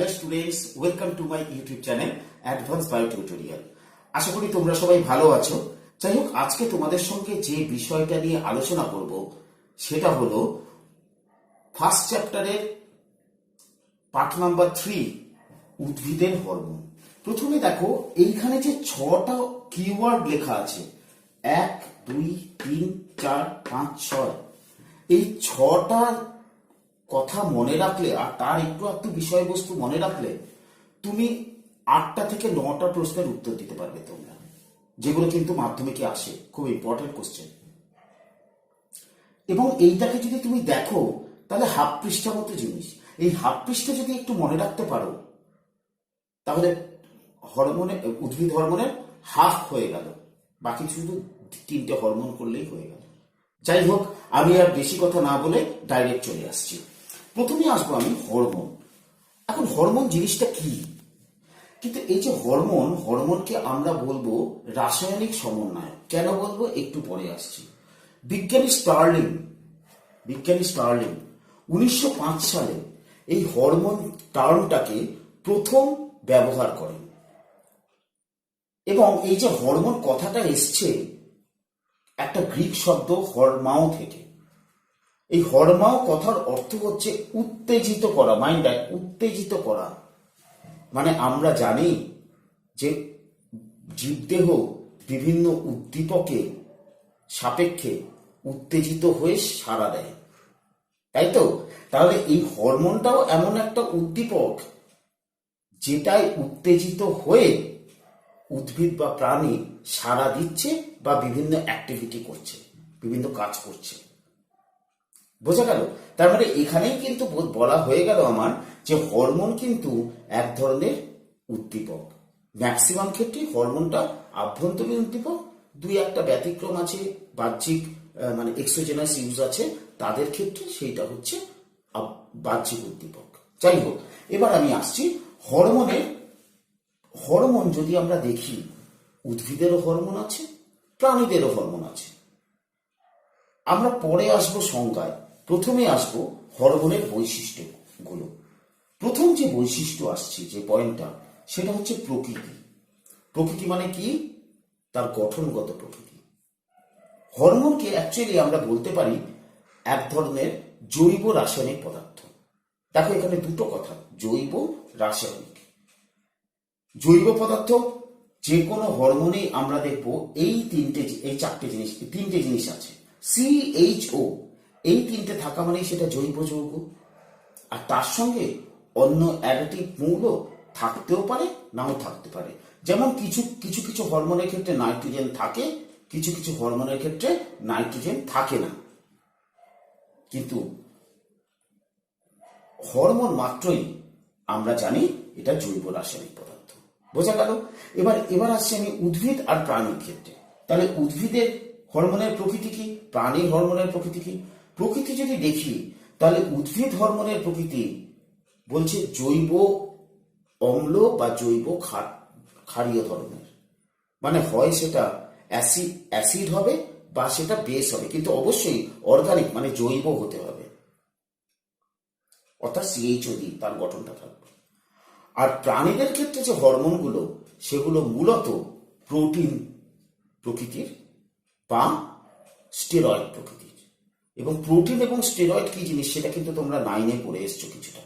Deer students, welcome to my YouTube channel advance bio tutorial. আশা করি তোমরা সবাই ভালো আছো। যাই হোক, আজকে তোমাদের সঙ্গে যে বিষয়টা নিয়ে আলোচনা করব সেটা হলো ফার্স্ট চ্যাপ্টারের পার্ট নাম্বার 3, উদ্ভিদের হরমোন। প্রথমে দেখো, এইখানে যে 6টা কিওয়ার্ড লেখা আছে, 1 2 3 4 5 6, এই 6টা কথা মনে রাখলে আর তার একটু একটু বিষয়বস্তু মনে রাখলে তুমি 8টা থেকে 9টা প্রশ্নের উত্তর দিতে পারবে তোমরা, যেগুলো কিন্তু মাধ্যমিকে আসে, খুব ইম্পর্টেন্ট কোশ্চেন। এবং এইটাকে যদি তুমি দেখো তাহলে হাফ পৃষ্ঠা মতো জিনিস, এই হাফ পৃষ্ঠা যদি একটু মনে রাখতে পারো তাহলে উদ্ভিদ হরমোনের হাফ হয়ে গেল, বাকি শুধু 3টে হরমোন করলেই হয়ে গেল। যাই হোক, আমি আর বেশি কথা না বলে ডাইরেক্ট চলে আসছি। প্রথমে আসবো আমি হরমোন। এখন হরমোন জিনিসটা কি? কিন্তু এই যে হরমোনকে আমরা বলবো রাসায়নিক সমন্বয়। কেন বলবো একটু পরে আসছি। বিজ্ঞানী স্টার্লিং 1905 সালে এই হরমোন টার্মটাকে প্রথম ব্যবহার করেন। এবং এই যে হরমোন কথাটা এসছে একটা গ্রিক শব্দ হরমাও থেকে। এই হরমাও কথার অর্থ হচ্ছে উত্তেজিত করা, উত্তেজিত করা। মানে আমরা জানি যে জীবদেহ বিভিন্ন উদ্দীপকে সাপেক্ষে উত্তেজিত হয়ে সাড়া দেয়, তাই তো? তাহলে এই হরমোনটাও এমন একটা উদ্দীপক যেটাই উত্তেজিত হয়ে উদ্ভিদ বা প্রাণী সাড়া দিচ্ছে বা বিভিন্ন অ্যাক্টিভিটি করছে, বিভিন্ন কাজ করছে। বোঝা গেল? তার মানে এখানেই কিন্তু বলা হয়ে গেল আমার যে হরমোন কিন্তু এক ধরনের উদ্দীপক। ম্যাক্সিমাম ক্ষেত্রে হরমোনটা আভ্যন্তরীণ উদ্দীপক, 2-1টা ব্যতিক্রম আছে, বাহ্যিক মানে এক্সোজেনাস ইউজ আছে, তাদের ক্ষেত্রে সেইটা হচ্ছে বাহ্যিক উদ্দীপক। যাই হোক, এবার আমি আসছি হরমোন যদি আমরা দেখি, উদ্ভিদেরও হরমোন আছে, প্রাণীদেরও হরমোন আছে। আমরা পরে আসবো সংজ্ঞায়, প্রথমে আসবো হরমোনের বৈশিষ্ট্যগুলো। প্রথম যে বৈশিষ্ট্য আসছে, যে পয়েন্টটা, সেটা হচ্ছে প্রকৃতি। প্রকৃতি মানে কি? তার গঠনগত প্রকৃতি। হরমোনকে অ্যাকচুয়ালি আমরা বলতে পারি এক ধরনের জৈব রাসায়নিক পদার্থ। দেখো, এখানে দুটো কথা, জৈব রাসায়নিক। জৈব পদার্থ যে কোনো হরমোনেই আমরা দেখবো এই 3টে জিনিস আছে। CHO, এই 3টে থাকা মানেই সেটা জৈব যৌগ। আর তার সঙ্গে অন্য অ্যাডিটিভ মৌল থাকতেও পারে, নাও থাকতে পারে। যেমন কিছু হরমোনের ক্ষেত্রে নাইট্রোজেন থাকে, কিছু হরমোনের ক্ষেত্রে নাইট্রোজেন থাকে না। কিন্তু হরমোন মাত্রই আমরা জানি এটা জৈব রাসায়নিক পদার্থ। বোঝা গেল? এবার আসছি আমি উদ্ভিদ আর প্রাণীর ক্ষেত্রে। তাহলে উদ্ভিদের হরমোনের প্রকৃতি কি, প্রাণীর হরমোনের প্রকৃতি কি? প্রকৃতি যদি দেখি তাহলে উদ্ভিদ হরমোনের প্রকৃতি বলছে জৈব অম্ল বা জৈব ক্ষারীয় ধরনের। মানে হয় সেটা অ্যাসিড হবে বা সেটা বেস হবে, কিন্তু অবশ্যই অর্গানিক মানে জৈব হতে হবে, অর্থাৎ CHO দিয়ে তার গঠনটা থাকবে। আর প্রাণীদের ক্ষেত্রে যে হরমোনগুলো, সেগুলো মূলত প্রোটিন প্রকৃতির বা স্টেরয়েড প্রকৃতির। এবং প্রোটিন এবং স্টেরয়েড কি জিনিস সেটা কিন্তু তোমরা 9-এ পড়ে এসছো কিছুটা,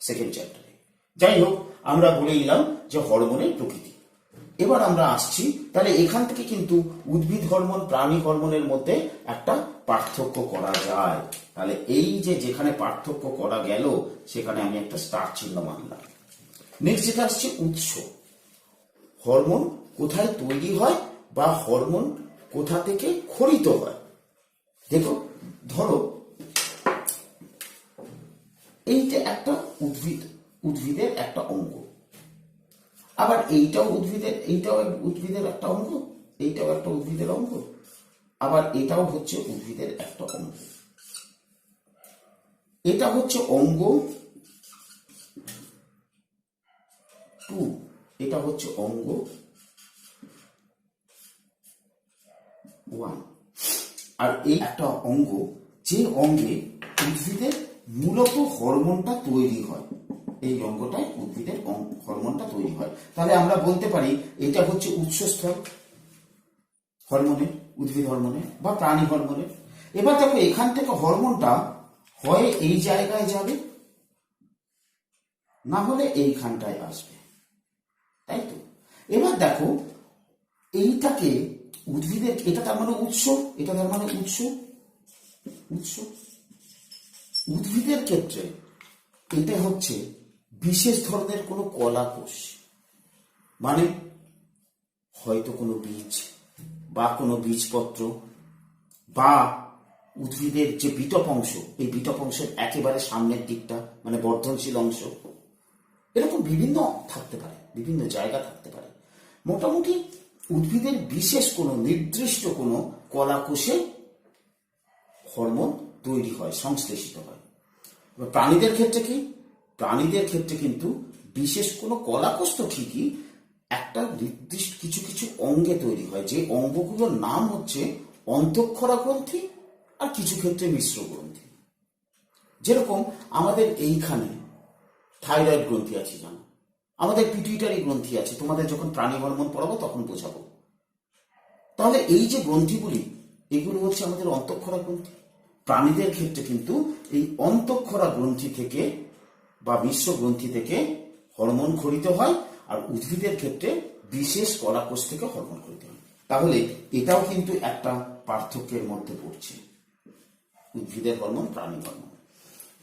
সেকেন্ড চ্যাপ্টারে। যাই হোক, আমরা বলে নিলাম যে হরমোনের প্রকৃতি। এবার আমরা আসছি, তাহলে এখান থেকে কিন্তু উদ্ভিদ হরমোন প্রাণী হরমোনের মধ্যে একটা পার্থক্য করা যায়। তাহলে এই যে যেখানে পার্থক্য করা গেল সেখানে আমি একটা স্টার চিহ্ন মানলাম। নেক্সট যেটা আসছে উৎস। হরমোন কোথায় তৈরি হয় বা হরমোন কোথা থেকে খরিত হয়। দেখো, ধরো এইটা একটা উদ্ভিদের একটা অঙ্গ, আবার এইটাও উদ্ভিদের একটা অঙ্গ, এইটাও একটা উদ্ভিদের অঙ্গ, আবার এটাও হচ্ছে উদ্ভিদের একটা অঙ্গ। এটা হচ্ছে অঙ্গ 2, এটা হচ্ছে অঙ্গ 1। আর এই একটা অঙ্গ, যে অঙ্গে উদ্ভিদের মূলত হরমোনটা তৈরি হয়। এই অঙ্গটায় উদ্ভিদের হরমোনটা তৈরি হয়। তাহলে আমরা বলতে পারি এটা হচ্ছে উৎসস্থল হরমোনের, উদ্ভিদ হরমোনের বা প্রাণী হরমোনের। এবার দেখো এখান থেকে হরমোনটা হয় এই জায়গায় যাবে, না হলে এইখানটায় আসবে, তাই তো। এবার দেখো এইটাকে উদ্ভিদের, এটা তার মানে উৎস, এটা তার মানে উৎস। উৎস উদ্ভিদের ক্ষেত্রে এটা হচ্ছে বিশেষ ধরনের কোনো কলা কোষ, মানে হয়তো কোনো বীজ বা কোনো বীজপত্র বা উদ্ভিদের যে বিটপ অংশ, এই বিটপ অংশের একেবারে সামনের দিকটা মানে বর্ধনশীল অংশ, এরকম বিভিন্ন থাকতে পারে, বিভিন্ন জায়গা থাকতে পারে। মোটামুটি উদ্ভিদের বিশেষ কোনো নির্দিষ্ট কোনো কলা কোষে হরমোন তৈরি হয়, সংশ্লেষিত হয়। প্রাণীদের ক্ষেত্রে কি? প্রাণীদের ক্ষেত্রে কিন্তু বিশেষ কোনো কলাকোষ তো ঠিকই, একটা নির্দিষ্ট কিছু কিছু অঙ্গে তৈরি হয়, যে অঙ্গগুলোর নাম হচ্ছে অন্তঃক্ষরা গ্রন্থি আর কিছু ক্ষেত্রে মিশ্র গ্রন্থি। যেরকম আমাদের এইখানে থাইরয়েড গ্রন্থি আছে, জানো, আমাদের পিটুইটারি গ্রন্থি আছে, তোমাদের যখন প্রাণী হরমোন পড়াবো তখন বোঝাবো। তাহলে এই যে গ্রন্থিগুলি, এগুলো হচ্ছে আমাদের অন্তঃক্ষরা গ্রন্থি। প্রাণীদের ক্ষেত্রে কিন্তু এই অন্তঃক্ষরা গ্রন্থি থেকে বা মিশ্র গ্রন্থি থেকে হরমোন খরিত হয়, আর উদ্ভিদের ক্ষেত্রে বিশেষ কলাকোষ থেকে হরমোন খরিত হয়। তাহলে এটাও কিন্তু একটা পার্থক্যের মধ্যে পড়ছে, উদ্ভিদের হরমোন, প্রাণী হরমোন।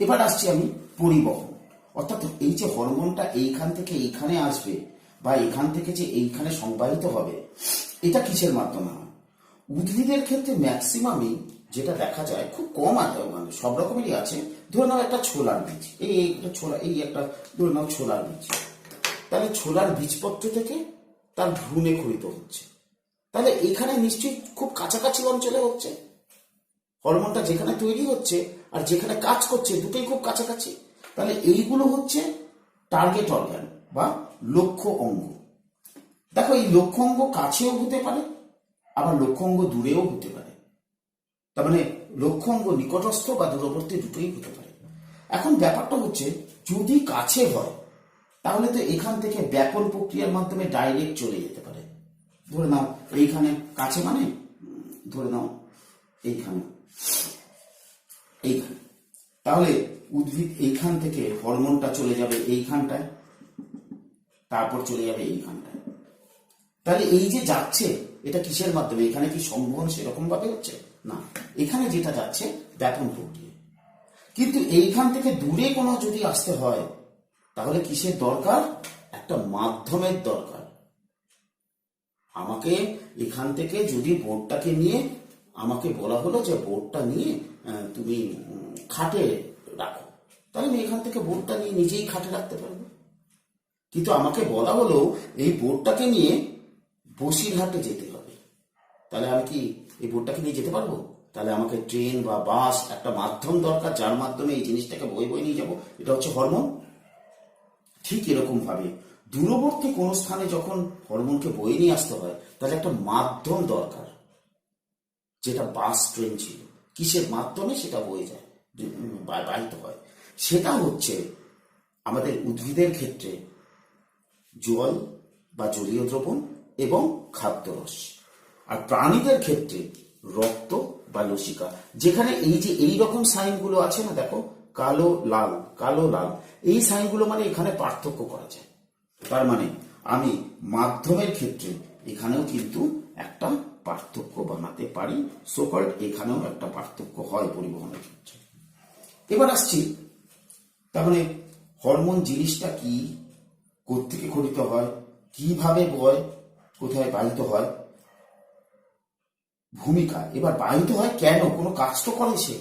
এবার আসছি আমি পরিবহন, অর্থাৎ এই যে হরমোনটা এইখান থেকে এইখানে আসবে বা এখান থেকে যে এইখানে সংবাহিত হবে, এটা কিসের মাধ্যমে হয়? উদ্ভিদের ক্ষেত্রে ম্যাক্সিমামই যেটা দেখা যায়, খুব কম আছে, মানে সব রকমেরই আছে। ধরে নাও একটা ছোলার বীজ, এই একটা ধরে নাও ছোলার বীজ, তাহলে ছোলার বীজপত্র থেকে তার ভ্রূণে খরিত হচ্ছে। তাহলে এখানে নিশ্চয়ই খুব কাছাকাছি অঞ্চলে হচ্ছে, হরমোনটা যেখানে তৈরি হচ্ছে আর যেখানে কাজ করছে দুটোই খুব কাছাকাছি। তাহলে এইগুলো হচ্ছে টার্গেট অর্গান বা লক্ষ্য অঙ্গ। দেখো এই লক্ষ্য অঙ্গ কাছেও হতে পারে, আবার লক্ষ্য অঙ্গ দূরেও হতে পারে। তার মানে লক্ষ্য অঙ্গ নিকটস্থ বা দূরবর্তী দুটোই হতে পারে। এখন ব্যাপারটা হচ্ছে, যদি কাছে হয় তাহলে তো এখান থেকে ব্যাপন প্রক্রিয়ার মাধ্যমে ডাইরেক্ট চলে যেতে পারে। ধরে নাও এইখানে কাছে, মানে ধরে নাও এইখানে, তাহলে উদ্ভিদ এইখান থেকে হরমোনটা চলে যাবে এইখানটায়, তারপর চলে যাবে এইখানটায়। তাহলে এই যে যাচ্ছে, এটা কিসের মাধ্যমে? এখানে কি সংবহন সেরকম ভাবে হচ্ছে না, এখানে যেটা যাচ্ছে ব্যাপন প্রক্রিয়া। কিন্তু এইখান থেকে দূরে কোনো যদি আসতে হয়, তাহলে কিসের দরকার? একটা মাধ্যমের দরকার। আমাকে এখান থেকে যদি বোর্ডটাকে নিয়ে, আমাকে বলা হলো যে বোর্ডটা নিয়ে তুমি খাটে রাখো, তাহলে আমি এখান থেকে বোর্ডটা নিয়ে নিজেই খাটে রাখতে পারবো। কিন্তু আমাকে বলা হলো এই বোর্ডটাকে নিয়ে বসিরহাটে যেতে হবে, তাহলে আমি কি এই বোর্ডটাকে নিয়ে যেতে পারবো? তাহলে আমাকে ট্রেন বা বাস, একটা মাধ্যম দরকার যার মাধ্যমে এই জিনিসটাকে বয়ে নিয়ে যাবো। এটা হচ্ছে হরমোন। ঠিক এরকম ভাবে দূরবর্তী কোনো স্থানে যখন হরমোনকে বয়ে নিয়ে আসতে হয়, তাহলে একটা মাধ্যম দরকার, যেটা বাস, ট্রেন ছিল। কিসের মাধ্যমে সেটা বয়ে যায়, বাহিত হয়? সেটা হচ্ছে আমাদের উদ্ভিদের ক্ষেত্রে জল বা জলীয় দ্রবণ এবং খাদ্যরস, আর প্রাণীদের ক্ষেত্রে রক্ত বা লসিকা। যেখানে এই যে এই রকম সাইনগুলো আছে না, দেখো কালো লাল, কালো লাল, এই সাইনগুলো মানে এখানে পার্থক্য করা যায়। তার মানে আমি মাধ্যমের ক্ষেত্রে এখানেও কিন্তু একটা পার্থক্য বানাতে পারি, সোকল্ড এখানেও একটা পার্থক্য হয় পরিবহনের ক্ষেত্রে। এবার আসছি, তার মানে হরমোন জিনিসটা কি, কোত্থেকে খরিত হয়, কিভাবে বয়, কোথায় বাহিত হয়, ভূমিকা। এবার বাহিত হয় কেন? কোনো কাজ তো করে সে।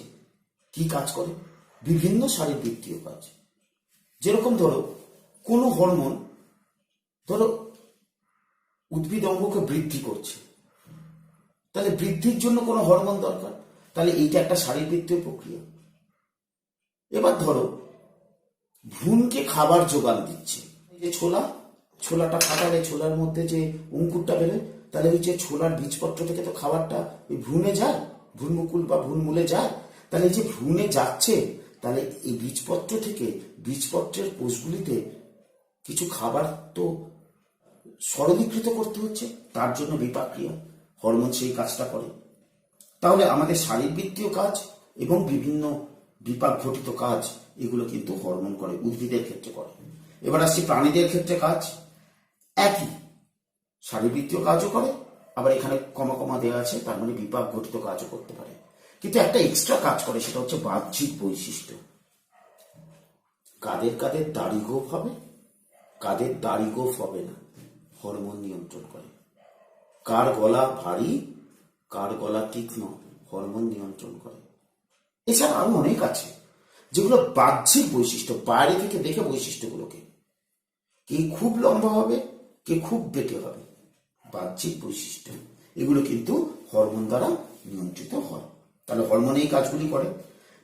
কি কাজ করে? বিভিন্ন শারীরবৃত্তীয় কাজ। যেরকম ধরো কোনো হরমোন, ধরো উদ্ভিদ অঙ্গকে বৃদ্ধি করছে, তাহলে বৃদ্ধির জন্য কোনো হরমোন দরকার, তাহলে এইটা একটা শারীরবৃত্তীয় প্রক্রিয়া। এবার ধরো ভ্রূণকে খাবার যোগান দিচ্ছে, এই যে ছোলাটা ফাটালে ছোলার মধ্যে যে অঙ্কুরটা বেরোয়, তাহলে ওই যে ছোলার বীজপত্র থেকে তো খাবারটা ওই ভ্রূণে যায়, ভ্রূণমুকুল বা ভ্রূণমূলে যায়। তাহলে এই যে ভ্রূণে যাচ্ছে, তাহলে এই বীজপত্র থেকে বীজপত্রের কোষগুলিতে কিছু খাবার তো সরলীকৃত করতে হচ্ছে, তার জন্য বিপাক ক্রিয়া, হরমোন সেই কাজটা করে। তাহলে আমাদের শারীরবৃত্তীয় কাজ এবং বিভিন্ন বিপাক ঘটিত কাজ এগুলো কিন্তু হরমোন করে, উদ্ভিদের ক্ষেত্রে করে। এবার আসছি প্রাণীদের ক্ষেত্রে কাজ একই, শারীরবৃত্তীয় কাজও করে, আবার এখানে কমা কমা দেওয়া আছে, তার মানে বিপাক ঘটিত কাজও করতে পারে। কিন্তু একটা এক্সট্রা কাজ করে, সেটা হচ্ছে বাহ্যিক বৈশিষ্ট্য। কাদের কাদের দাড়ি গোঁফ হবে, কাদের দাড়ি গোঁফ হবে না, হরমোন নিয়ন্ত্রণ করে। কার গলা ভারী, কার গলা তীক্ষ্ণ, হরমোন নিয়ন্ত্রণ করে। এছাড়া আরো অনেক আছে যেগুলো বাহ্যিক বৈশিষ্ট্য, বাইরে থেকে দেখে বৈশিষ্ট্যগুলোকে, কে খুব লম্বা হবে, কে খুব বেটে হবে, বাহ্যিক বৈশিষ্ট্য, এগুলো কিন্তু হরমোন দ্বারা নিয়ন্ত্রিত হয়। তাহলে হরমোন এই কাজগুলি করে।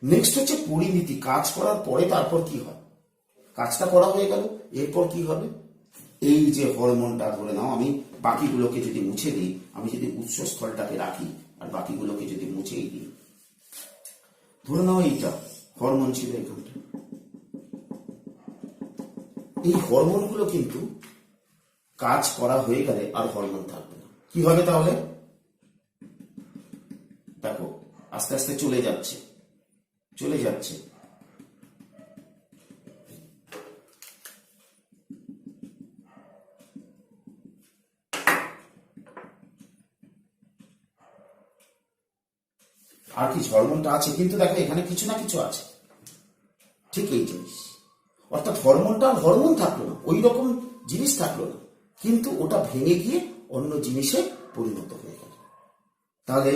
নেক্সট হচ্ছে পরিমিতি। কাজ করার পরে তারপর কি হয়, কাজটা করা হয়ে গেল, এরপর কি হবে, এই যে হরমোনটা, ধরে নাও আমি বাকিগুলোকে যদি মুছে দিই, আমি যদি উৎসস্থলটাকে রাখি আর বাকিগুলোকে যদি মুছেই দিই, ধরে নাও এইটা হরমোন ছিল এখানটা, এই হরমোনগুলো কিন্তু কাজ করা হয়ে গেলে আর হরমোন থাকবে না। কি হবে তাহলে, দেখো আস্তে আস্তে চলে যাচ্ছে চলে যাচ্ছে। আর কি হরমোনটা আছে, কিন্তু দেখো এখানে কিছু না কিছু আছে, ঠিক এই জিনিস। অর্থাৎ হরমোনটা হরমোন থাকলো না, ওই রকম জিনিস থাকলো না, কিন্তু ওটা ভেঙে গিয়ে অন্য জিনিসে পরিণত হয়ে গেল। তাহলে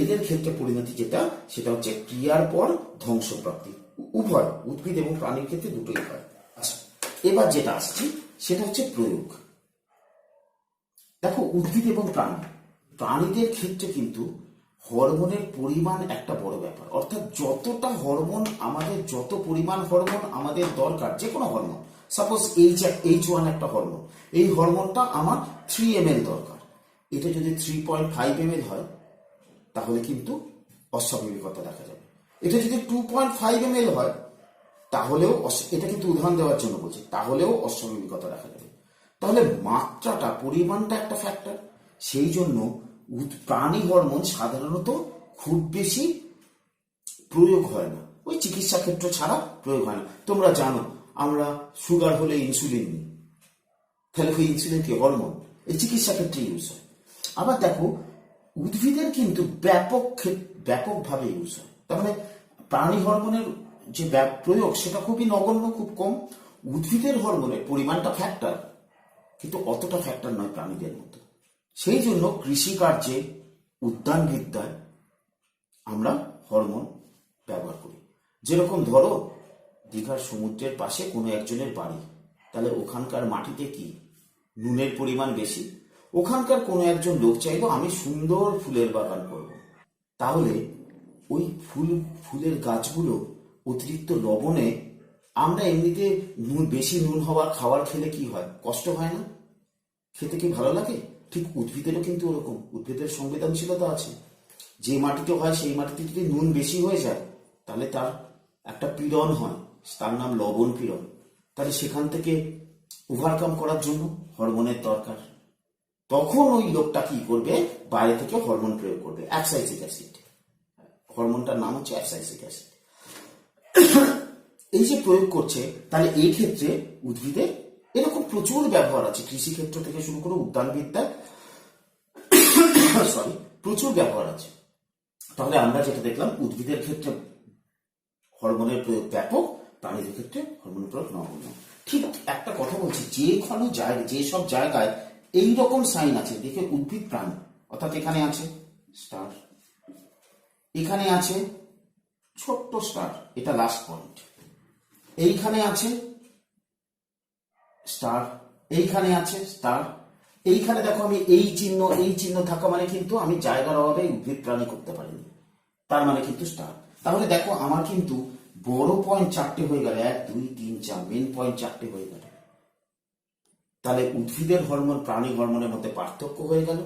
এদের ক্ষেত্রে পরিণতি যেটা, সেটা হচ্ছে ক্রিয়ার পর ধ্বংসপ্রাপ্তি, উভয় উদ্ভিদ এবং প্রাণীর ক্ষেত্রে দুটোই হয়। আচ্ছা, এবার যেটা আসছে সেটা হচ্ছে প্রয়োগ। দেখো উদ্ভিদ এবং প্রাণীদের ক্ষেত্রে কিন্তু হরমোনের পরিমাণ একটা বড় ব্যাপার। অর্থাৎ যতটা হরমোন আমাদের, যত পরিমাণ হরমোন আমাদের দরকার, যে কোনো হরমোন, সাপোজ H1 একটা হরমোন, এই হরমোনটা আমার 3 ml দরকার, এটা যদি 3.5 ml হয় তাহলে কিন্তু অস্বাভাবিকতা দেখা যাবে। এটা যদি 2.5 ml হয় তাহলেও, এটা কিন্তু উদাহরণ দেওয়ার জন্য বলছি, তাহলেও অস্বাভাবিকতা দেখা যাবে। তাহলে মাত্রাটা, পরিমাণটা একটা ফ্যাক্টর। সেই জন্য প্রাণী হরমোন সাধারণত খুব বেশি প্রয়োগ হয় না, ওই চিকিৎসা ক্ষেত্র ছাড়া প্রয়োগ হয় না। তোমরা জানো আমরা সুগার হলে ইনসুলিন নিই, তাহলে ওই ইনসুলিন কি হরমোন, এই চিকিৎসা ক্ষেত্রে ইউজ হয়। আবার দেখো উদ্ভিদের কিন্তু ব্যাপকভাবে ইউজ হয়। তার মানে প্রাণী হরমোনের যে প্রয়োগ সেটা খুবই নগণ্য, খুব কম। উদ্ভিদের হরমোনের পরিমাণটা ফ্যাক্টর, কিন্তু অতটা ফ্যাক্টর নয় প্রাণীদের মতো। সেই জন্য কৃষিকার্যে, উদ্যানবিদ্যায় আমরা হরমোন ব্যবহার করি। যেরকম ধরো দীঘার সমুদ্রের পাশে কোনো একজনের বাড়ি, তাহলে ওখানকার মাটিতে কি নুনের পরিমাণ বেশি, ওখানকার কোনো একজন লোক চাইলো আমি সুন্দর ফুলের বাগান করব, তাহলে ওই ফুলের গাছগুলো অতিরিক্ত লবণে, আমরা এমনিতে বেশি নুন হওয়ার খাবার খেলে কি হয়, কষ্ট হয় না, খেতে কি ভালো লাগে, ঠিক উদ্ভিদেরও কিন্তু ওরকম, উদ্ভিদের সংবেদনশীলতা আছে। যে মাটিতে হয় সেই মাটিতে যদি নুন বেশি হয়ে যায় তাহলে তার একটা পীড়ন হয়, তার নাম লবণ পীড়ন। তাহলে সেখান থেকে ওভারকাম করার জন্য হরমোনের দরকার। তখন ওই লোকটা কি করবে, বাইরে থেকে হরমোন প্রয়োগ করবে, অ্যাবসাইসিক অ্যাসিড, হরমোনটার নাম হচ্ছে অ্যাবসাইসিক অ্যাসিড। এই যে প্রয়োগ করছে, তাহলে এই ক্ষেত্রে উদ্ভিদের এরকম প্রচুর ব্যবহার আছে, কৃষি ক্ষেত্র থেকে শুরু করে উদ্যানবিদ্যা, সরি, প্রচুর ব্যবহার আছে। তাহলে আমরা যেটা দেখলাম, উদ্ভিদের ক্ষেত্রে হরমোনের প্রয়োগ ব্যাপক, প্রাণীদের ক্ষেত্রে হরমোনের প্রয়োগ নগণ্য। ঠিক একটা কথা বলছি, যে সব জায়গায় এইরকম সাইন আছে, দেখে উদ্ভিদ প্রাণী, অর্থাৎ এখানে আছে স্টার, এখানে আছে ছোট্ট স্টার, এটা লাস্ট পয়েন্ট, এইখানে আছে স্টার, এইখানে আছে স্টার, এইখানে দেখো আমি এই চিহ্ন থাকা মানে কিন্তু আমি জায়গার অভাবে উদ্ভিদ প্রাণী করতে পারিনি, তার মানে কিন্তু স্টার। তাহলে দেখো আমার কিন্তু বড় পয়েন্ট 4টে হয়ে গেল, 1 2 3 4, মেন পয়েন্ট 4টে হয়ে গেল। তাহলে উদ্ভিদের হরমোন প্রাণী হরমোনের মধ্যে পার্থক্য হয়ে গেল,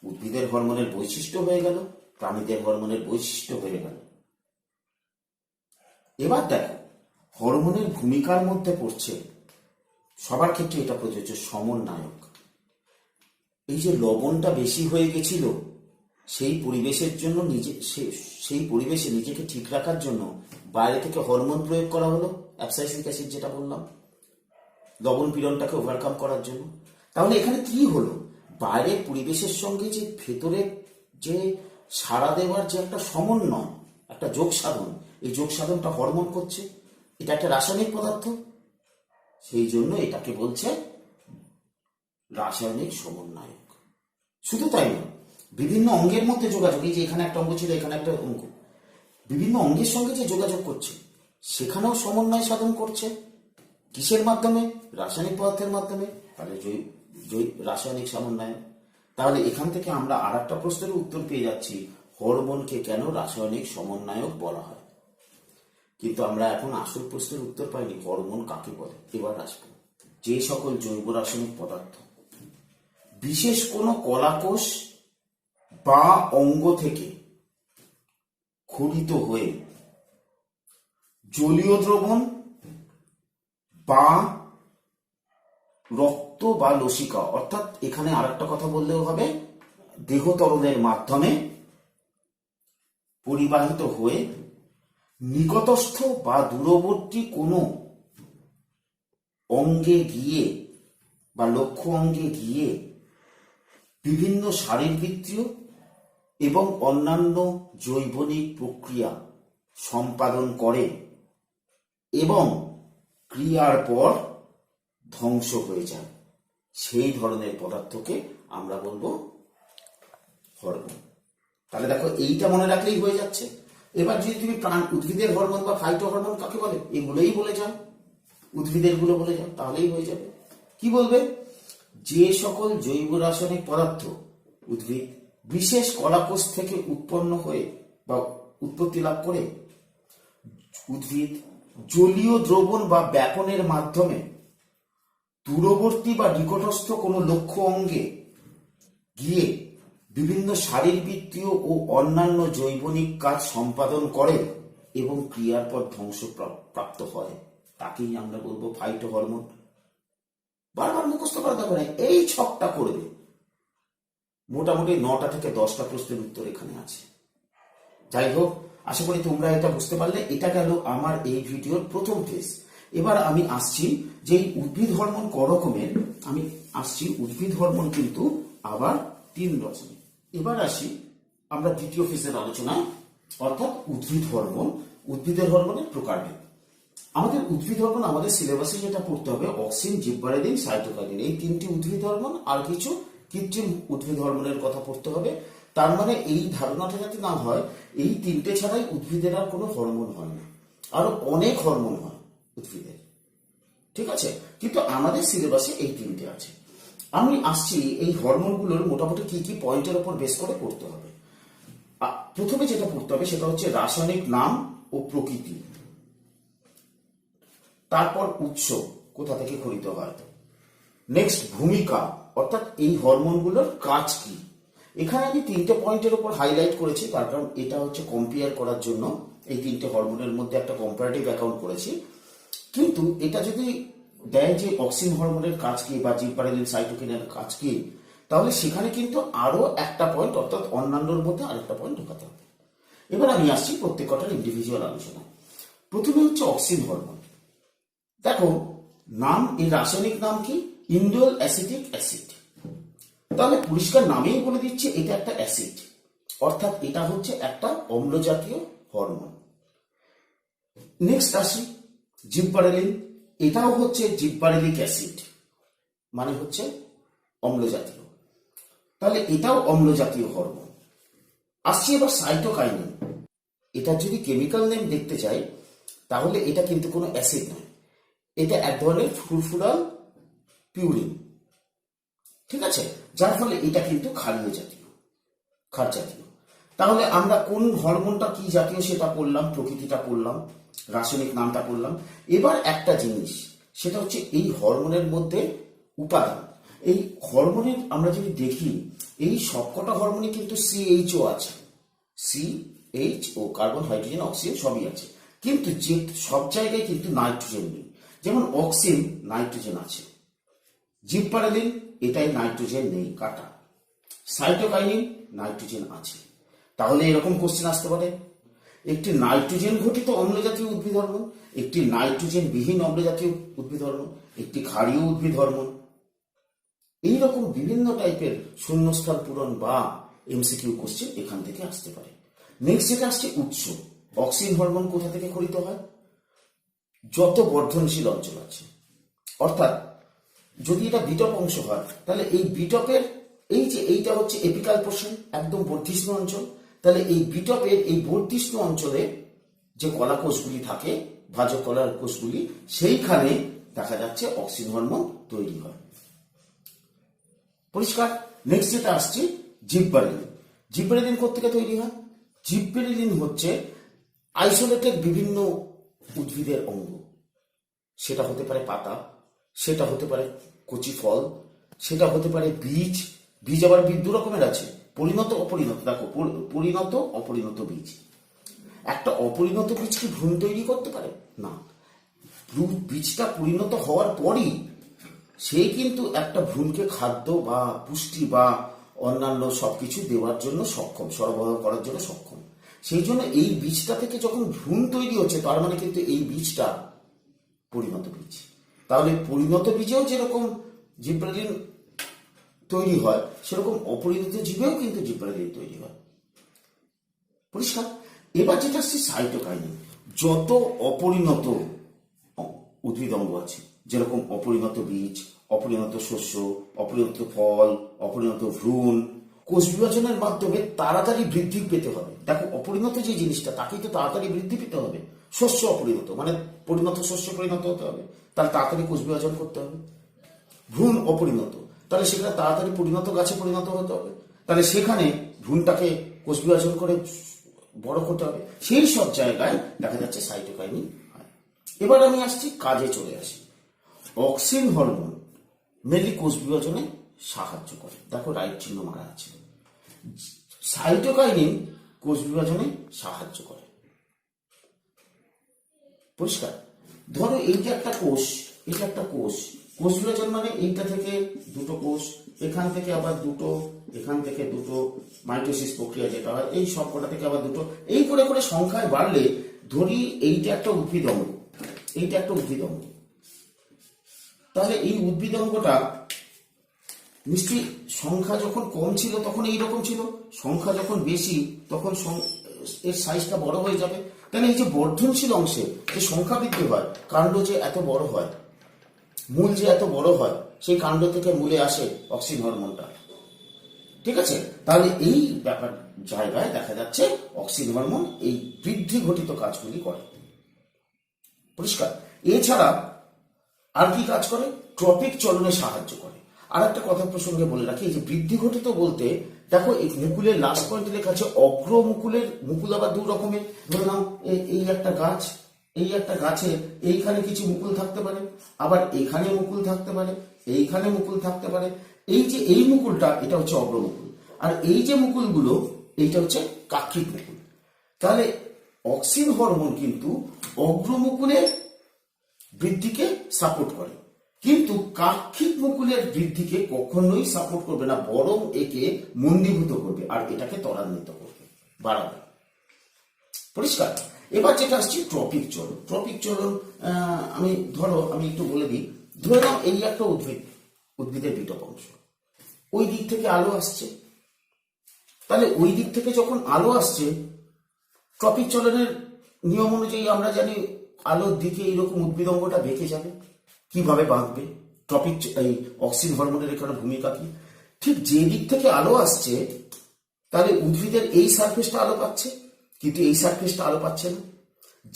উদ্ভিদের হরমোনের বৈশিষ্ট্য হয়ে গেল, প্রাণীদের হরমোনের বৈশিষ্ট্য হয়ে গেল। এবার দেখো, হরমোনের ভূমিকার মধ্যে পড়ছে, সবার ক্ষেত্রে এটা প্রযোজ্য, সমন্বয়ক। এই যে লবণটা বেশি হয়ে গেছিল, সেই পরিবেশের জন্য সেই পরিবেশে নিজেকে ঠিক রাখার জন্য বাইরে থেকে হরমোন প্রয়োগ করা হলো, অ্যাবসাইসিক অ্যাসিড যেটা বললাম, লবণ পীড়নটাকে ওভারকাম করার জন্য। তাহলে এখানে কি হলো, বাইরের পরিবেশের সঙ্গে যে ভেতরে যে সাড়া দেওয়ার যে একটা সমন্বয়, একটা যোগ সাধন, এই যোগ সাধনটা হরমোন করছে। এটা একটা রাসায়নিক পদার্থ, সেই জন্য এটাকে বলছে রাসায়নিক সমন্বয়ক। শুধু তাই না, বিভিন্ন অঙ্গের মধ্যে যোগাযোগ, এই যে এখানে একটা অঙ্গ ছিল, এখানে একটা অঙ্গ, বিভিন্ন অঙ্গের সঙ্গে যে যোগাযোগ করছে সেখানেও সমন্বয় সাধন করছে। কিসের মাধ্যমে? রাসায়নিক পদার্থের মাধ্যমে। তাহলে রাসায়নিক সমন্বয়। তাহলে এখান থেকে আমরা আর একটা প্রশ্নের উত্তর পেয়ে যাচ্ছি, হরমোনকে কেন রাসায়নিক সমন্বয়ক বলা হয়। কিন্তু আমরা এখন আসল প্রশ্নের উত্তর পাইনি, হরমোন কাকে বলে। এবার আসবো, যে সকল জৈব রাসায়নিক পদার্থ বিশেষ কোনো কলাকোষ বা অঙ্গ থেকে ক্ষরিত হয়ে জলীয় দ্রবণ বা রক্ত বা লসিকা, অর্থাৎ এখানে আরেকটা কথা বললেও হবে, দেহ তরলের মাধ্যমে পরিবাহিত হয়ে নিকটস্থ বা দূরবর্তী কোনো অঙ্গে গিয়ে বা লক্ষ্য অঙ্গে গিয়ে বিভিন্ন শারীরবৃত্তীয় এবং অন্যান্য জৈবনিক প্রক্রিয়া সম্পাদন করে এবং ক্রিয়ার পর ধ্বংস হয়ে যায়, সেই ধরনের পদার্থকে আমরা বলবো হরমোন। তাহলে দেখো, এইটা মনে রাখলেই হয়ে যাচ্ছে। এবার যদি তুমি উদ্ভিদের হরমোন বা ফাইটো হরমোন কাকে বলে, এগুলোই বলে যাও, উদ্ভিদের গুলো বলে যাও, তাহলেই হয়ে যাবে। কি বলবে? যে সকল জৈব রাসায়নিক পদার্থ উদ্ভিদ বিশেষ কলাকোষ থেকে উৎপন্ন হয়ে বা উৎপত্তি লাভ করে উদ্ভিদ জলীয় দ্রবণ বা ব্যাপনের মাধ্যমে দূরবর্তী বা নিকটস্থ কোনো লক্ষ্য অঙ্গে গিয়ে বিভিন্ন শারীরবৃত্তীয় ও অন্যান্য জৈবনিক কাজ সম্পাদন করে এবং ক্রিয়ার পর ধ্বংস প্রাপ্ত হয়, তাকেই আমরা বলবো ফাইটো হরমোন। বারবার মুখস্থ করা দরকার নেই, এই ছকটা করবে। মোটামুটি 9টা থেকে 10টা প্রশ্নের উত্তর এখানে আছে। যাই হোক, আশা করি তোমরা এটা বুঝতে পারলে। এটা গেল আমার এই ভিডিওর প্রথম ফেজ। এবার আমি আসছি যে উদ্ভিদ হরমোন ক রকমের, আমি আসছি উদ্ভিদ হরমোন কিন্তু আবার 3 রকমের। এবার আসি আমরা দ্বিতীয় ফেজের আলোচনায়, অর্থাৎ উদ্ভিদ হরমোন, উদ্ভিদের হরমোনের প্রকারভেদ। আমাদের উদ্ভিদ হরমোন আমাদের সিলেবাসে যেটা পড়তে হবে, অক্সিন, জিববারেলিন, সাইটোকাইনিন, এই 3টি উদ্ভিদ হরমোন, আর কিছু কৃত্রিম উদ্ভিদ হরমোনের কথা পড়তে হবে। তার মানে এই ধারণাটা যাতে না হয় এই 3টে ছাড়াই উদ্ভিদের আর কোনো হরমোন হয় না, আরো অনেক হরমোন হয় উদ্ভিদের, ঠিক আছে? কিন্তু আমাদের সিলেবাসে এই 3টে আছে। আমি আসছি এই হরমোনগুলোর মোটামুটি কি কি পয়েন্টের উপর বেস করে পড়তে হবে। প্রথমে যেটা পড়তে হবে সেটা হচ্ছে রাসায়নিক নাম ও প্রকৃতি, তারপর উৎস, কোথা থেকে ক্ষরিত হয়, নেক্সট ভূমিকা, অর্থাৎ এই হরমোনগুলোর কাজ কি। এখানে আমি 3টে পয়েন্টের উপর হাইলাইট করেছি, তার কারণ এটা হচ্ছে কম্পেয়ার করার জন্য এই 3টে হরমোনের মধ্যে একটা কম্পারেটিভ অ্যাকাউন্ট করেছি। কিন্তু এটা যদি দেয় যে অক্সিন হরমোনের কাজ কি বা জিববারেলিন, সাইটোকিনের কাজ কি, তাহলে সেখানে কিন্তু আরো একটা পয়েন্ট, অর্থাৎ অন্যান্যর মধ্যে আরেকটা পয়েন্ট ঢোকাতে হবে। এবার আমি আসছি প্রত্যেক কটার ইন্ডিভিজুয়াল আলোচনা। প্রথমে হচ্ছে অক্সিন হরমোন। দেখো, নাম, এই রাসায়নিক নাম কি? Indole acetic acid. তাহলে পরিষ্কার নামেই বলে দিচ্ছে এটা একটা অ্যাসিড, অর্থাৎ এটা হচ্ছে একটা অম্ল জাতীয় হরমোন। নেক্সট আসি জিববারেলিন। এটাও হচ্ছে জিববারেলিক অ্যাসিড, মানে হচ্ছে অম্ল জাতীয়। তাহলে এটাও অম্ল জাতীয় হরমোন। আসছি এবার সাইটোকাইনিন। এটা যদি কেমিক্যাল নেম দেখতে চাই তাহলে এটা কিন্তু কোনো অ্যাসিড নয়, এটা এক ধরনের ফুরফুরাল পিউরিন, ঠিক আছে? যার ফলে এটা কিন্তু ক্ষারীয় জাতীয়, ক্ষার জাতীয়। তাহলে আমরা কোন হরমোনটা কি জাতীয় সেটা পড়লাম, প্রকৃতিটা পড়লাম, রাসায়নিক নামটা পড়লাম। এবার একটা জিনিস, সেটা হচ্ছে এই হরমোনের মধ্যে উপাদান। এই হরমোনের আমরা যদি দেখি, এই সবকটা হরমোনে কিন্তু CHO আছে, CHO, কার্বন, হাইড্রোজেন, অক্সিজেন সবই আছে। কিন্তু যে সব জায়গায় কিন্তু নাইট্রোজেন নেই। যেমন অক্সিন নাইট্রোজেন আছে, জিববারেলিন এটাই নাইট্রোজেন নেই, কাটা। সাইটোকাইনিন নাইট্রোজেন আছে। তাহলে এরকম কোশ্চেন আসতে পারে, একটি নাইট্রোজেন ঘটিত অম্ল জাতীয় উদ্ভিদ হরমোন, একটি নাইট্রোজেন বিহীন অম্ল জাতীয় উদ্ভিদ হরমোন, একটি ক্ষারীয় উদ্ভিদ হরমোন। এইরকম বিভিন্ন টাইপের শূন্যস্থান পূরণ বা এমসিকিউ কোশ্চেন এখান থেকে আসতে পারে। নেক্সট যেটা আসছে উৎস, অক্সিন হরমোন কোথা থেকে খরিত হয়? যত বর্ধনশীল অঞ্চল আছে, অর্থাৎ যদি এটা বিটপ অংশ হয় তাহলে এই বিটপের এইটা হচ্ছে এপিকাল পোর্শন, একদম বর্ধিষ্ণু অঞ্চল। তাহলে এই বিটপের এই বর্ধিষ্ণু অঞ্চলে যে কলা কোষগুলি থাকে, ভাজক কলার কোষগুলি, সেইখানে দেখা যাচ্ছে অক্সিন হরমোন তৈরি হয়। পরিষ্কার? নেক্সট যেটা আসছে জিববারেলিন। জিববারেলিন কোথেকে তৈরি হয়? জিববারেলিন হচ্ছে আইসোলেটেড বিভিন্ন উদ্ভিদের অঙ্গ। সেটা হতে পারে পাতা, সেটা হতে পারে কচি ফল, সেটা হতে পারে বীজ। বীজ আবার দু রকমের আছে, পরিণত অপরিণত। দেখো, পরিণত অপরিণত বীজ। একটা অপরিণত বীজ কি ভ্রূণ তৈরি করতে পারে? না। বীজটা পরিণত হওয়ার পরই সে কিন্তু একটা ভ্রূণকে খাদ্য বা পুষ্টি বা অন্যান্য সবকিছু দেওয়ার জন্য সক্ষম, সরবরাহ করার জন্য সক্ষম। সেই জন্য এই বীজটা থেকে যখন ভ্রূণ তৈরি হচ্ছে, তার মানে কিন্তু এই বীজটা পরিণত বীজ। তাহলে পরিণত বীজেও যেরকম জিববারেলিন তৈরি হয়, সেরকম অপরিণত জীবেও কিন্তু জিববারেলিন তৈরি হয়। পরিষ্কার? এবার যেটা আসছে সাইটোকাইনিন। যত অপরিণত উদ্ভিদ অঙ্গ আছে, যেরকম অপরিণত বীজ, অপরিণত শস্য, অপরিণত ফল, অপরিণত ভ্রূণ, কোষ বিভাজনের মাধ্যমে তাড়াতাড়ি বৃদ্ধি পেতে হবে। দেখো, অপরিণত যে জিনিসটা, তাকেই তো তাড়াতাড়ি বৃদ্ধি পেতে হবে। শস্য অপরিণত মানে পরিণত শস্য পরিণত হতে হবে, তাহলে তাড়াতাড়ি কোষ বিভাজন করতে হবে। ভ্রূণ অপরিণত, তাহলে সেখানে তাড়াতাড়ি পরিণত গাছে পরিণত হতে হবে, তাহলে সেখানে ভ্রূণটাকে কোষ বিভাজন করে বড় করতে হবে। সেই সব জায়গায় দেখা যাচ্ছে সাইটোকাইনিন হয়। এবার আমি আসছি কাজে চলে আসি। অক্সিন হরমোন মেনলি কোষ বিভাজনে সাহায্য করে। দেখো, রাইট চিহ্ন মারা আছে। সাইটোকাইনিন কোষ বিভাজনে সাহায্য করে। পরিষ্কার? ধরো এইটা একটা কোষ, এটা একটা কোষ। কোষ বিভাজন মানে এইটা থেকে দুটো কোষ, এখান থেকে আবার দুটো, এখান থেকে দুটো, মাইটোসিস প্রক্রিয়া যেটা হয়, এই সব কটা থেকে আবার দুটো, এই করে করে সংখ্যায় বাড়লে, ধরি এইটা একটা উদ্ভিদ অঙ্গ, এইটা একটা উদ্ভিদ অঙ্গ। তাহলে এই উদ্ভিদ অঙ্গটা নিশ্চয়ই সংখ্যা যখন কম ছিল তখন এইরকম ছিল, সংখ্যা যখন বেশি তখন এর সাইজটা বড় হয়ে যাবে। তাহলে এই যে বর্ধনশীল অংশে যে সংখ্যা বৃদ্ধি হয়, কাণ্ড যে এত বড় হয়, মূল যে এত বড় হয়, সেই কাণ্ড থেকে মূলে আসে অক্সিন হরমোনটা। ঠিক আছে? তাহলে এই ব্যাপার জায়গায় দেখা যাচ্ছে অক্সিন হরমোন এই বৃদ্ধি ঘটিত কাজগুলি করে। পরিষ্কার? এছাড়া আর কি কাজ করে? ট্রপিক চলনে সাহায্য করে। আর একটা কথা প্রসঙ্গে বলে রাখি, এই যে বৃদ্ধি ঘটিত বলতে, দেখো এই মুকুলের লাস্ট পয়েন্টে লেখা আছে অগ্র মুকুলের। মুকুল আবার দু রকমের। ধরে নাও এই একটা গাছ, এই একটা গাছে এইখানে কিছু মুকুল থাকতে পারে, আবার এইখানে মুকুল থাকতে পারে, এইখানে মুকুল থাকতে পারে। এই যে এই মুকুলটা, এটা হচ্ছে অগ্র মুকুল, আর এই যে মুকুলগুলো, এইটা হচ্ছে কাক্ষিক মুকুল। তাহলে অক্সিন হরমোন কিন্তু অগ্রমুকুলের বৃদ্ধিকে সাপোর্ট করে, কিন্তু কাক্ষিক মুকুলের বৃদ্ধিকে কখনোই সাপোর্ট করবে না, বরং একে মন্দীভূত করবে আর এটাকে ত্বরান্বিত করবে, বাড়াবে। পরিষ্কার? এবার যেটা আসছে ট্রপিক চলন। ট্রপিক চলন আমি একটু বলে দিই। ধরে নাও এই একটা উদ্ভিদের বিটপ অংশ, ওই দিক থেকে আলো আসছে। তাহলে ওই দিক থেকে যখন আলো আসছে, ট্রপিক চলনের নিয়ম অনুযায়ী আমরা জানি আলোর দিকে এইরকম উদ্ভিদ অঙ্গটা বেঁকে যাবে। কিভাবে বাঁকবে? ট্রপিক এই অক্সিন হরমোনের এখানে ভূমিকা কি? ঠিক যে দিক থেকে আলো আসছে, তাহলে উদ্ভিদের এই সারফেসটা আলো পাচ্ছে, কিন্তু এই সারফেসটা আলো পাচ্ছে না।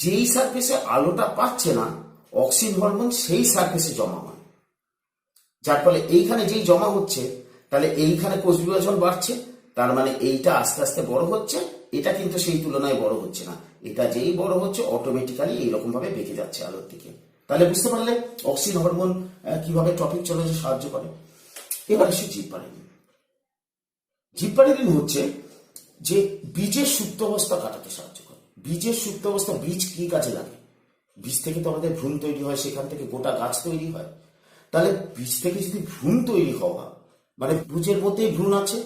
যেই সারফেসে আলোটা পাচ্ছে না, অক্সিন হরমোন সেই সারফেসে জমা হয়, যার ফলে এইখানে যেই জমা হচ্ছে, তাহলে এইখানে কোষ বিভাজন বাড়ছে, তার মানে এইটা আস্তে আস্তে বড় হচ্ছে। এটা কিন্তু সেই তুলনায় বড় হচ্ছে না, এটা যেই বড় হচ্ছে অটোমেটিক্যালি এইরকম ভাবে বেঁকে যাচ্ছে আলোর দিকে। তাহলে বুঝতে পারলে অক্সিন হরমোন কিভাবে ট্রপিক চলনে সাহায্য করে। এবার আসি জিববারেলিন। জিববারেলিন হচ্ছে যে বীজের সুপ্ত অবস্থা কাটাতে সাহায্য করে। বীজের সুপ্তাবস্থা, বীজ কি কাজে লাগে? বীজ থেকে তো আমাদের ভ্রূণ তৈরি হয়, সেখান থেকে গোটা গাছ তৈরি হয়। তাহলে বীজ থেকে যদি ভ্রূণ তৈরি হওয়া, মানে বীজের মধ্যেই ভ্রূণ আছে,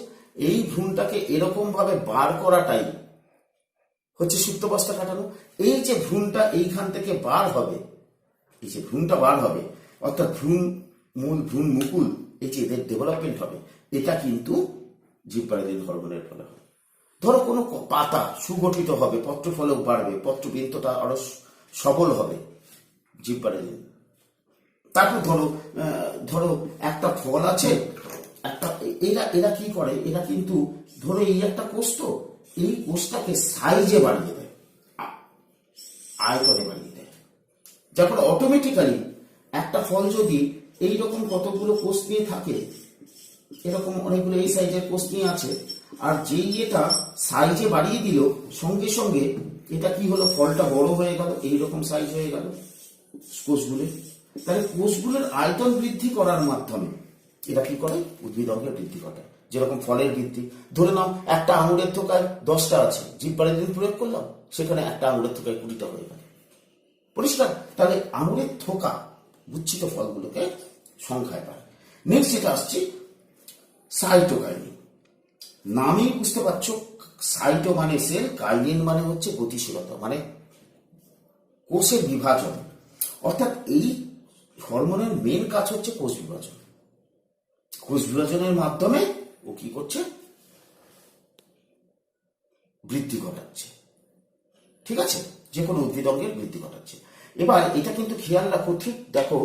এই ভ্রূণটাকে এরকম ভাবে বার করাটাই হচ্ছে সুপ্তাবস্থা কাটানো। এই যে ভ্রূণটা এইখান থেকে বার হবে, এই যে ভ্রূণটা বার হবে, অর্থাৎ ভ্রূণ মূল, ভ্রূণ মুকুল, এই যে এদের ডেভেলপমেন্ট হবে, এটা কিন্তু জীবপারাধীন হরমোনের ফলে হয়। ধরো কোনো পাতা সুগঠিত হবে, পত্রফলক বাড়বে, পত্রবৃন্তটা আরো সবল হবে জীবপারাধীন। তারপর ধরো একটা ফল আছে, একটা এরা কি করে, এরা কিন্তু ধরো এই একটা কোষ, তো এই কোষটাকে সাইজে বাড়িয়ে দেয়, আয়তনে বাড়িয়ে দেয়, যার ফলে অটোমেটিক্যালি একটা ফল যদি এইরকম কতগুলো কোষ নিয়ে থাকে, এরকম অনেকগুলো এই সাইজের কোষ নিয়ে আছে, আর যেই এটা সাইজে বাড়িয়ে দিল, সঙ্গে সঙ্গে এটা কি হলো, ফলটা বড় হয়ে গেল, এইরকম সাইজ হয়ে গেল কোষগুলো। তাহলে কোষগুলোর আয়তন বৃদ্ধি করার মাধ্যমে এটা কি করে, উদ্ভিদ অঙ্গের বৃদ্ধি ঘটায়। যেরকম ফলের বৃদ্ধি, ধরে নাও একটা আঙুরের থোকায় 10টা আছে, জীবপারাধীন প্রয়োগ করলাম, সেখানে একটা আঙুরের থোকায় 20টা হয়ে গেল, পরিষ্কার। তাহলে আঙুরের থোকা গুচ্ছিত ফলগুলোকে সংখ্যায় পায়। নেক্সট যেটা আসছে সাইটোকাইনিন। নামেই বুঝতে পারছো, সাইটো মানে সেল, কাইনিন মানে হচ্ছে গতিশীলতা, মানে কোষের বিভাজন। অর্থাৎ এই হরমোনের মেন কাজ হচ্ছে কোষ বিভাজন। কোষ বিভাজনের মাধ্যমে ও কি করছে, বৃদ্ধি ঘটাচ্ছে। ঠিক আছে, যে কোনো উদ্ভিদ অঙ্গের বৃদ্ধি ঘটাচ্ছে। এবার এটা কিন্তু খেয়াল রাখো, ঠিক দেখো,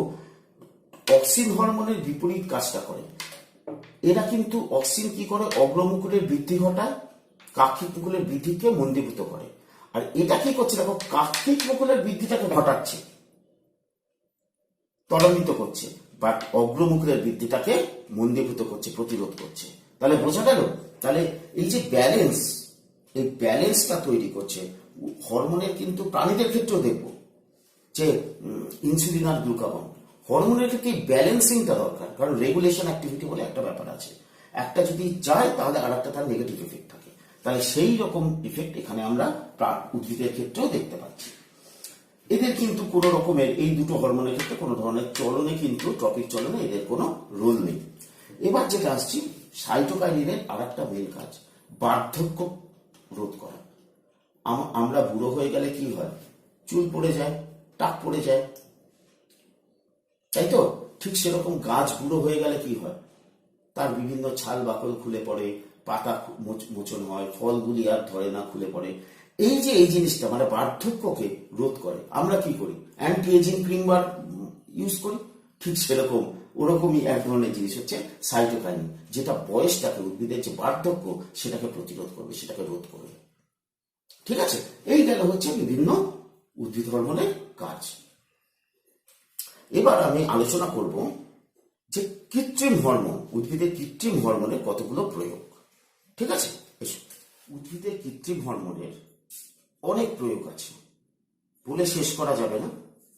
অক্সিন হরমোনের বিপরীত কাজটা করে। এরা কিন্তু অক্সিন কি করে, অগ্রমুকুলের বৃদ্ধি ঘটায়, কাক্ষিক মুকুলের বৃদ্ধিকে মন্দীভূত করে। আর এটা কি করছে, দেখো, কাক্ষিক মুকুলের বৃদ্ধিটাকে ঘটাচ্ছে, ত্বরান্বিত করছে, বাট অগ্রমুকুলের বৃদ্ধিটাকে মন্দীভূত করছে, প্রতিরোধ করছে। তাহলে বোঝা গেল, তাহলে এই যে ব্যালেন্স, এই ব্যালেন্সটা তৈরি করছে হরমোনের। কিন্তু প্রাণীদের ক্ষেত্রেও দেখব যে ইনসুলিন আর গ্লুকাগন, হরমোনের ক্ষেত্রে ব্যালেন্সিংটা দরকার, কারণ রেগুলেশন অ্যাক্টিভিটি বলে একটা ব্যাপার আছে। একটা যদি যায় তাহলে আর একটা তার নেগেটিভ এফেক্ট থাকে। তাহলে সেই রকম ইফেক্ট এখানে আমরা উদ্ভিদের ক্ষেত্রেও দেখতে পাচ্ছি। এদের কিন্তু কোনো রকমের, এই দুটো হরমোনের ক্ষেত্রে কোনো ধরনের চলনে, কিন্তু ট্রপিক চলনে এদের কোনো রোল নেই। এবার যেটা আসছি, সাইটোকাইনিনের আর একটা মেন কাজ, বার্ধক্য রোধ করা। আমরা বুড়ো হয়ে গেলে কি হয়, চুল পড়ে যায়, টাক পড়ে যায়, তাই তো? ঠিক সেরকম গাছ বুড়ো হয়ে গেলে কি হয়, তার বিভিন্ন ছাল বাকল খুলে পড়ে, পাতা মোচন হয়, ফলগুলি আর ধরে না, খুলে পড়ে। এই যে এই জিনিসটা মানে বার্ধক্যকে রোধ করে, আমরা কি করি, অ্যান্টি এজিং ক্রিম বার ইউজ করি। ঠিক সেরকম ওরকমই এক ধরনের জিনিস হচ্ছে সাইটোকাইনিন, যেটা বয়সটাকে, উদ্ভিদের যে বার্ধক্য সেটাকে প্রতিরোধ করবে, সেটাকে রোধ করবে। ঠিক আছে, এই গেল হচ্ছে বিভিন্ন উদ্ভিদ হরমোনের কাজ। এবার আমি আলোচনা করব যে কৃত্রিম হরমোন, উদ্ভিদের কৃত্রিম হরমোনের কতগুলো প্রয়োগ। ঠিক আছে, উদ্ভিদের কৃত্রিম হরমোনের অনেক প্রয়োগ আছে, বলে শেষ করা যাবে না।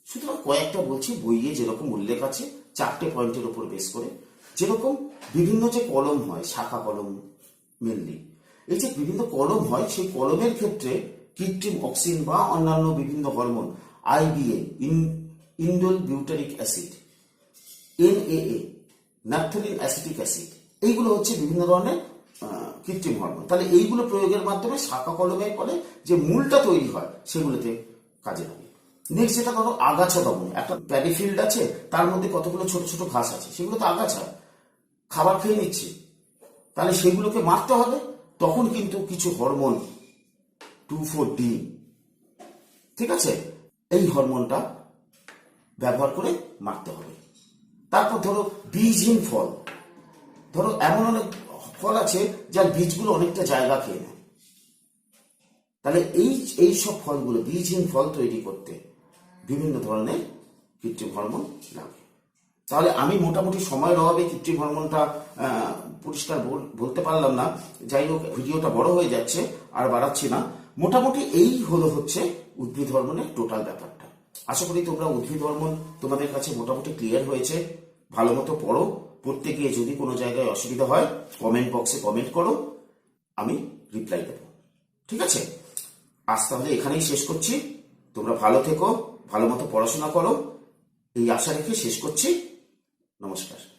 সুতরাং কয়েকটা বলছি, বইয়ে যেরকম উল্লেখ আছে 4টে পয়েন্টের উপর বেস করে। যেরকম বিভিন্ন যে কলম হয়, শাখা কলম মেনলি, এই যে বিভিন্ন কলম হয়, সেই কলমের ক্ষেত্রে কৃত্রিম অক্সিন বা অন্যান্য বিভিন্ন hormone, IBA, indole butyric acid, NAA, naphthalene acetic acid, এইগুলো হচ্ছে বিভিন্ন ধরনের কৃত্রিম হরমোন। তাহলে এইগুলো প্রয়োগের মাধ্যমে শাখা কলমের ফলে যে মূলটা তৈরি হয় সেগুলোতে কাজে লাগে। নেক্সট যেটা ধরো আগাছা দমন, একটা প্যাডি ফিল্ড আছে, তার মধ্যে কতগুলো ছোট ছোট ঘাস আছে, সেগুলো তো আগাছা, খাবার খেয়ে নিচ্ছে, তাহলে সেগুলোকে মারতে হবে। তখন কিন্তু কিছু হরমোন 2,4-D, ঠিক আছে, এই হরমোনটা ব্যবহার করে মারতে হবে। তারপর ধরো বীজহীন ফল, ধরো এমন অনেক ফল আছে যার বীজগুলো অনেকটা জায়গা খেয়ে নেয়, তাহলে এই সব ফলগুলো, বীজহীন ফল তৈরি করতে বিভিন্ন ধরনের কৃত্রিম হরমোন লাগে। তাহলে আমি মোটামুটি সময়ের অভাবে কৃত্রিম হরমোনটা পরিষ্কার বলতে পারলাম না, যাই হোক ভিডিওটা বড় হয়ে যাচ্ছে, আর বাড়াচ্ছি না। মোটামুটি এই হচ্ছে উদ্ভিদ হরমোনের টোটাল ব্যাপারটা। আশা করি তোমরা উদ্ভিদ হরমোন তোমাদের কাছে মোটামুটি ক্লিয়ার হয়েছে। ভালো মতো পড়ো, পড়তে গিয়ে যদি কোনো জায়গায় অসুবিধা হয় কমেন্ট বক্সে কমেন্ট করো, আমি রিপ্লাই দেবো। ঠিক আছে, আজ তাহলে এখানেই শেষ করছি। তোমরা ভালো থেকো, ভালো মতো পড়াশোনা করো, এই আশা রেখে শেষ করছি। নমস্কার।